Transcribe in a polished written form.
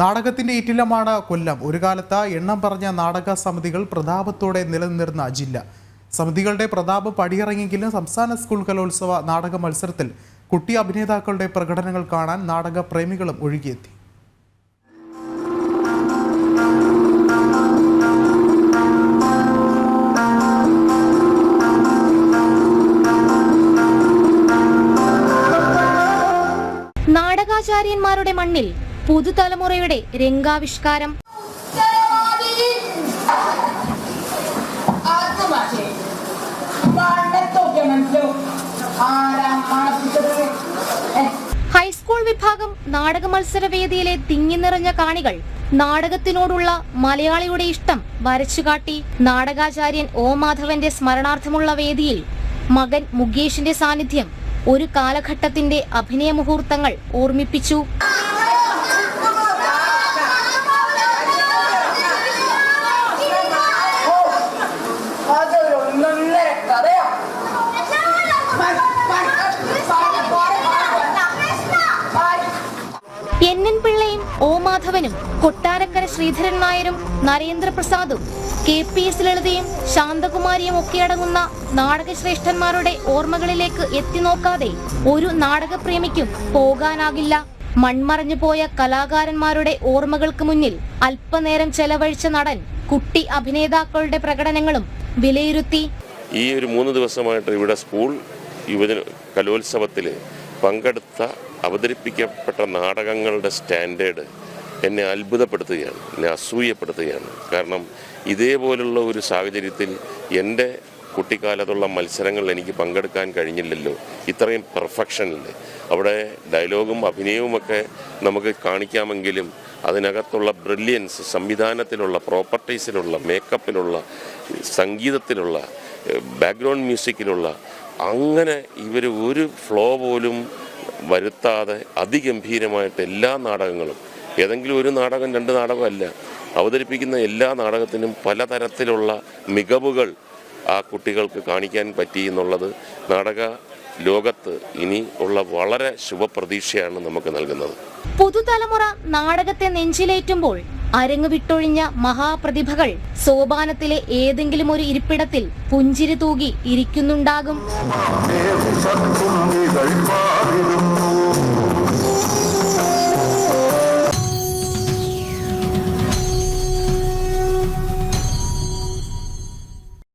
നാടകത്തിന്റെ ഈറ്റില്ലമാണ് കൊല്ലം. ഒരു കാലത്ത് എണ്ണം പറഞ്ഞ നാടക സമിതികൾ പ്രതാപത്തോടെ നിലനിന്നിരുന്ന ജില്ല. സമിതികളുടെ പ്രതാപം പടിയിറങ്ങിയെങ്കിലും സംസ്ഥാന സ്കൂൾ കലോത്സവ നാടക മത്സരത്തിൽ കുട്ടി അഭിനേതാക്കളുടെ പ്രകടനങ്ങൾ കാണാൻ നാടക പ്രേമികളും ഒഴുകിയെത്തി. നാടകാചാര്യന്മാരുടെ മണ്ണിൽ പുതുതലമുറയുടെ രംഗാവിഷ്കാരം. ഹൈസ്കൂൾ വിഭാഗം നാടക മത്സരവേദിയിലെ തിങ്ങി നിറഞ്ഞ കാണികൾ നാടകത്തിനോടുള്ള മലയാളിയുടെ ഇഷ്ടം വരച്ചുകാട്ടി. നാടകാചാര്യൻ ഒ മാധവന്റെ സ്മരണാർത്ഥമുള്ള വേദിയിൽ മകൻ മുകേഷിന്റെ സാന്നിധ്യം ഒരു കാലഘട്ടത്തിന്റെ അഭിനയ മുഹൂർത്തങ്ങൾ ഓർമ്മിപ്പിച്ചു. എൻ പിള്ളയും ഒ മാധവനും കൊട്ടാരക്കര ശ്രീധരൻ നായരും നരേന്ദ്രപ്രസാദും KPS ലളിതയും ശാന്തകുമാരിയും ഒക്കെ അടങ്ങുന്ന നാടകശ്രേഷ്ഠന്മാരുടെ ഓർമ്മകളിലേക്ക് എത്തി നോക്കാതെ ഒരു നാടകപ്രേമിക്കും പോകാനാകില്ല. മൺമറഞ്ഞു പോയ കലാകാരന്മാരുടെ ഓർമ്മകൾക്ക് മുന്നിൽ അല്പനേരം ചെലവഴിച്ച നടൻ കുട്ടി അഭിനേതാക്കളുടെ പ്രകടനങ്ങളും വിലയിരുത്തി. ഈ ഒരു 3 ദിവസമായിട്ട് ഇവിടെ സ്കൂൾ യുവജന കലോത്സവത്തിൽ പങ്കെടുത്ത അവതരിപ്പിക്കപ്പെട്ട നാടകങ്ങളുടെ സ്റ്റാൻഡേർഡ് എന്നെ അത്ഭുതപ്പെടുത്തുകയാണ്, എന്നെ അസൂയപ്പെടുത്തുകയാണ്. കാരണം ഇതേപോലുള്ള ഒരു സാഹചര്യത്തിൽ എൻ്റെ കുട്ടിക്കാലത്തുള്ള മത്സരങ്ങളിൽ എനിക്ക് പങ്കെടുക്കാൻ കഴിഞ്ഞില്ലല്ലോ. ഇത്രയും പെർഫെക്ഷനിൽ അവിടെ ഡയലോഗും അഭിനയവുമൊക്കെ നമുക്ക് കാണിക്കാമെങ്കിലും അതിനകത്തുള്ള ബ്രില്യൻസ്, സംവിധാനത്തിലുള്ള പ്രോപ്പർട്ടീസിലുള്ള, മേക്കപ്പിലുള്ള, സംഗീതത്തിലുള്ള, ബാക്ക്ഗ്രൗണ്ട് മ്യൂസിക്കിലുള്ള, അങ്ങനെ ഇവർ ഒരു ഫ്ലോ പോലും വരുത്താതെ അതിഗംഭീരമായിട്ട് എല്ലാ നാടകങ്ങളും, ഏതെങ്കിലും ഒരു നാടകം 2 നാടകമല്ല, അവതരിപ്പിക്കുന്ന എല്ലാ നാടകത്തിനും പലതരത്തിലുള്ള മികവുകൾ ആ കുട്ടികൾക്ക് കാണിക്കാൻ പറ്റി എന്നുള്ളത് നാടക ലോകത്ത് ഇനി ഉള്ള വളരെ ശുഭപ്രതീക്ഷയാണ് നമുക്ക് നൽകുന്നത്. പുതുതലമുറ നാടകത്തെ നെഞ്ചിലേറ്റുമ്പോൾ അരങ്ങ് വിട്ടൊഴിഞ്ഞ മഹാപ്രതിഭകൾ സോപാനത്തിലെ ഏതെങ്കിലും ഒരു ഇരിപ്പിടത്തിൽ പുഞ്ചിരി തൂകി ഇരിക്കുന്നുണ്ടാകും.